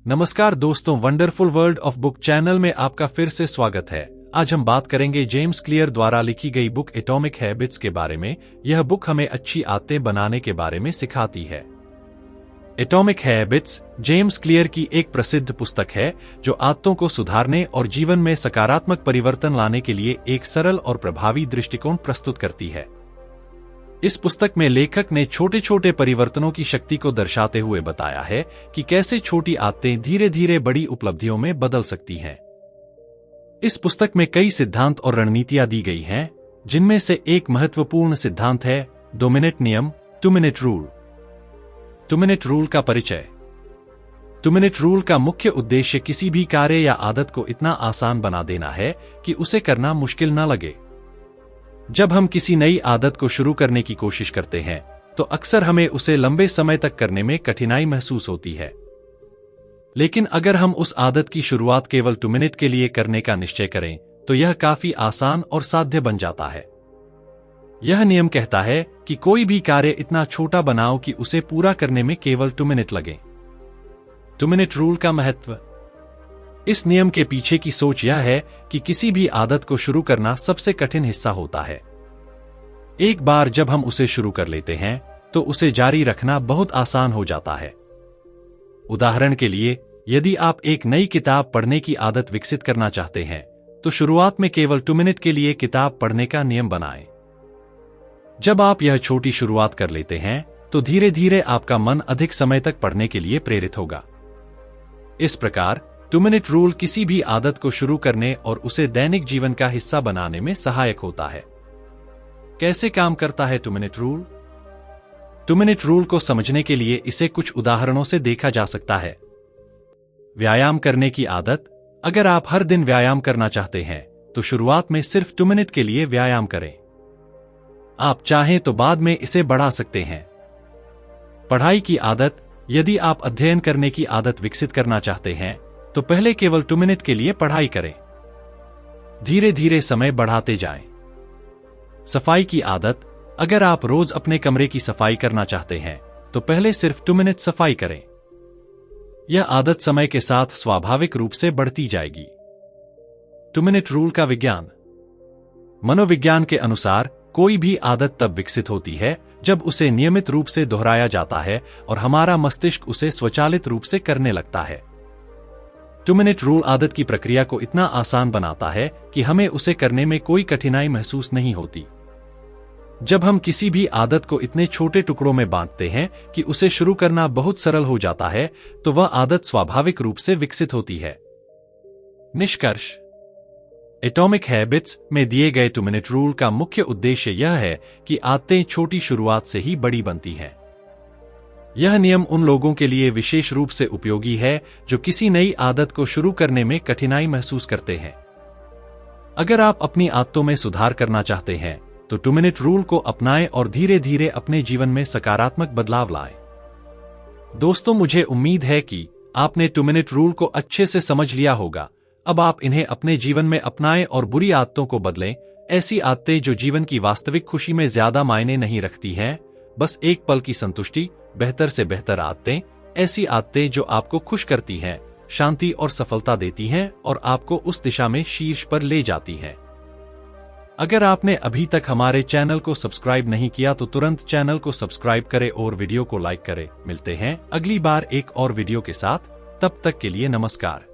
नमस्कार दोस्तों, wonderful world of book channel में आपका फिर से स्वागत है। आज हम बात करेंगे जेम्स क्लियर द्वारा लिखी गई बुक एटॉमिक हैबिट्स के बारे में। यह बुक हमें अच्छी आदतें बनाने के बारे में सिखाती है। एटॉमिक हैबिट्स जेम्स क्लियर की एक प्रसिद्ध पुस्तक है जो आदतों को सुधारने और जीवन में सकारात्मक परिवर्तन लाने के लिए एक सरल और प्रभावी दृष्टिकोण प्रस्तुत करती है। इस पुस्तक में लेखक ने छोटे छोटे परिवर्तनों की शक्ति को दर्शाते हुए बताया है कि कैसे छोटी आदतें धीरे धीरे बड़ी उपलब्धियों में बदल सकती हैं। इस पुस्तक में कई सिद्धांत और रणनीतियां दी गई हैं, जिनमें से एक महत्वपूर्ण सिद्धांत है 2 मिनट नियम, 2 मिनट रूल। 2 मिनट रूल का परिचय। 2 मिनट रूल का मुख्य उद्देश्य किसी भी कार्य या आदत को इतना आसान बना देना है कि उसे करना मुश्किल न लगे। जब हम किसी नई आदत को शुरू करने की कोशिश करते हैं तो अक्सर हमें उसे लंबे समय तक करने में कठिनाई महसूस होती है। लेकिन अगर हम उस आदत की शुरुआत केवल 2 मिनट के लिए करने का निश्चय करें तो यह काफी आसान और साध्य बन जाता है। यह नियम कहता है कि कोई भी कार्य इतना छोटा बनाओ कि उसे पूरा करने में केवल 2 मिनट लगें। 2 मिनट रूल का महत्व। इस नियम के पीछे की सोच यह है कि किसी भी आदत को शुरू करना सबसे कठिन हिस्सा होता है। एक बार जब हम उसे शुरू कर लेते हैं तो उसे जारी रखना बहुत आसान हो जाता है। उदाहरण के लिए, यदि आप एक नई किताब पढ़ने की आदत विकसित करना चाहते हैं तो शुरुआत में केवल 2 मिनट के लिए किताब पढ़ने का नियम बनाएं। जब आप यह छोटी शुरुआत कर लेते हैं तो धीरे धीरे आपका मन अधिक समय तक पढ़ने के लिए प्रेरित होगा। इस प्रकार 2 मिनट रूल किसी भी आदत को शुरू करने और उसे दैनिक जीवन का हिस्सा बनाने में सहायक होता है। कैसे काम करता है 2 मिनट रूल? 2 मिनट रूल को समझने के लिए इसे कुछ उदाहरणों से देखा जा सकता है। व्यायाम करने की आदत। अगर आप हर दिन व्यायाम करना चाहते हैं तो शुरुआत में सिर्फ 2 मिनट के लिए व्यायाम करें। आप चाहें तो बाद में इसे बढ़ा सकते हैं। पढ़ाई की आदत। यदि आप अध्ययन करने की आदत विकसित करना चाहते हैं तो पहले केवल 2 मिनट के लिए पढ़ाई करें। धीरे धीरे समय बढ़ाते जाएं। सफाई की आदत। अगर आप रोज अपने कमरे की सफाई करना चाहते हैं तो पहले सिर्फ 2 मिनट सफाई करें। यह आदत समय के साथ स्वाभाविक रूप से बढ़ती जाएगी। 2 मिनट रूल का विज्ञान। मनोविज्ञान के अनुसार कोई भी आदत तब विकसित होती है जब उसे नियमित रूप से दोहराया जाता है और हमारा मस्तिष्क उसे स्वचालित रूप से करने लगता है। 2 मिनट रूल आदत की प्रक्रिया को इतना आसान बनाता है कि हमें उसे करने में कोई कठिनाई महसूस नहीं होती। जब हम किसी भी आदत को इतने छोटे टुकड़ों में बांटते हैं कि उसे शुरू करना बहुत सरल हो जाता है तो वह आदत स्वाभाविक रूप से विकसित होती है। निष्कर्ष। एटॉमिक हैबिट्स में दिए गए 2 मिनट रूल का मुख्य उद्देश्य यह है कि आदतें छोटी शुरुआत से ही बड़ी बनती हैं। यह नियम उन लोगों के लिए विशेष रूप से उपयोगी है जो किसी नई आदत को शुरू करने में कठिनाई महसूस करते हैं। अगर आप अपनी आदतों में सुधार करना चाहते हैं तो 2 मिनट रूल को अपनाएं और धीरे धीरे अपने जीवन में सकारात्मक बदलाव लाएं। दोस्तों, मुझे उम्मीद है कि आपने 2 मिनट रूल को अच्छे से समझ लिया होगा। अब आप इन्हें अपने जीवन में अपनाएं और बुरी आदतों को बदलें। ऐसी आदतें जो जीवन की वास्तविक खुशी में ज्यादा मायने नहीं रखती हैं, बस एक पल की संतुष्टि। बेहतर से बेहतर आदतें। ऐसी आदतें जो आपको खुश करती हैं, शांति और सफलता देती हैं और आपको उस दिशा में शीर्ष पर ले जाती हैं। अगर आपने अभी तक हमारे चैनल को सब्सक्राइब नहीं किया तो तुरंत चैनल को सब्सक्राइब करें और वीडियो को लाइक करें। मिलते हैं अगली बार एक और वीडियो के साथ। तब तक के लिए नमस्कार।